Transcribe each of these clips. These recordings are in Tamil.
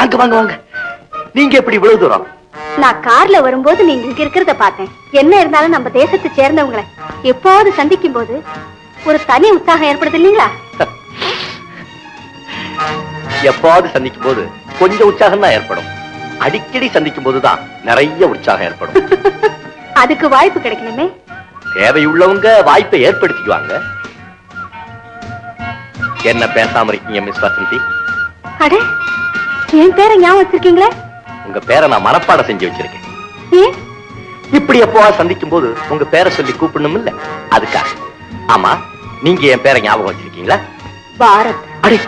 வாங்க வாங்க வாங்க. நீங்க எப்படி இவ்வளவு தூரம்? நான் கார்ல வரும்போது நீங்க இங்க இருக்கிறத பார்த்தேன். என்ன இருந்தாலும் நம்ம தேசத்தை சேர்ந்தவங்களை எப்போது சந்திக்கும் போது ஒரு தனி உற்சாகம் ஏற்படுது இல்லீங்களா? எப்பாவது சந்திக்கும் போது கொஞ்சம் உற்சாகம் தான் ஏற்படும். அடிக்கடி சந்திக்கும் போதுதான் நிறைய உற்சாகம் ஏற்படும். அதுக்கு வாய்ப்பு கிடைக்கணுமே. தேவையுள்ளவங்க வாய்ப்பை ஏற்படுத்திக்குவாங்க. என்ன பேசாம இருக்கீங்க மிஸ் வசந்தி? அட, என் பேரை ஞாபகம் வச்சிருக்கீங்களே? உங்க பேரை நான் மனப்பாடம் செஞ்சு வச்சிருக்கேன். ஏன்? இப்படி எப்போவாது சந்திக்கும் போது உங்க பேரை சொல்லி கூப்பிடணும் இல்ல, அதுக்காக. ஆமா, நீங்க என் பேரை ஞாபகம் வச்சிருக்கீங்களா? பாரத். அடே,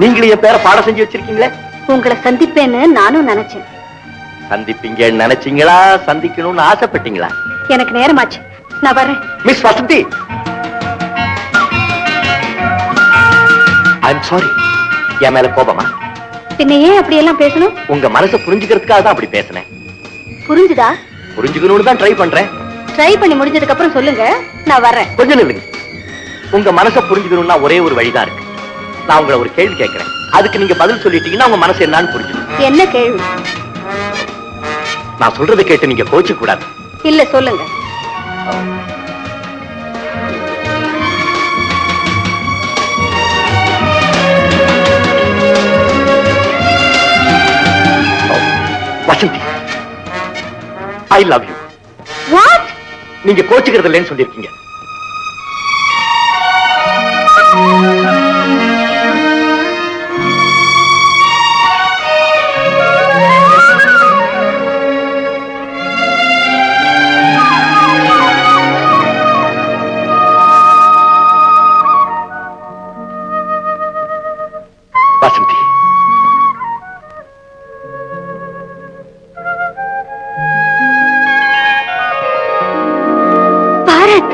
நீங்களும் என் பேரை பாடம் செஞ்சு வச்சிருக்கீங்களே. உங்களை சந்திப்பேன்னு நானும் நினைச்சேன். சந்திப்பீங்கன்னு நினைச்சீங்களா, சந்திக்கணும்னு ஆசைப்பட்டீங்களா? எனக்கு நேரமாச்சு, நான் வரேன். Miss Vasanthi, I am sorry. என் மேல கோபமா? பின்ன ஏன் அப்படி எல்லாம் பேசணும்? உங்க மனசை புரிஞ்சுக்கிறதுக்காக தான் அப்படி பேசினேன். புரிஞ்சுதா? புரிஞ்சுக்கணும்னு தான் ட்ரை பண்றேன். ட்ரை பண்ணி முடிஞ்சதுக்கு அப்புறம் சொல்லுங்க, நான் வரேன். கொஞ்சம் நில்லுங்க. உங்க மனசை புரிஞ்சுக்கணும்னா ஒரே ஒரு வழிதான் இருக்கு. நான் உங்களை ஒரு கேள்வி கேட்கிறேன், அதுக்கு நீங்க பதில் சொல்லிட்டீங்கன்னா உங்க மனசு என்னன்னு புரிஞ்சுக்கணும். என்ன கேள்வி? நான் சொல்றதை கேட்டு நீங்க கோச்சிக்க கூடாது. இல்ல, சொல்லுங்க. Vasanthi, I love you. What? நீங்க கோச்சுக்கிறது இல்லைன்னு சொல்லிருக்கீங்க. வசந்தி, பாரத்,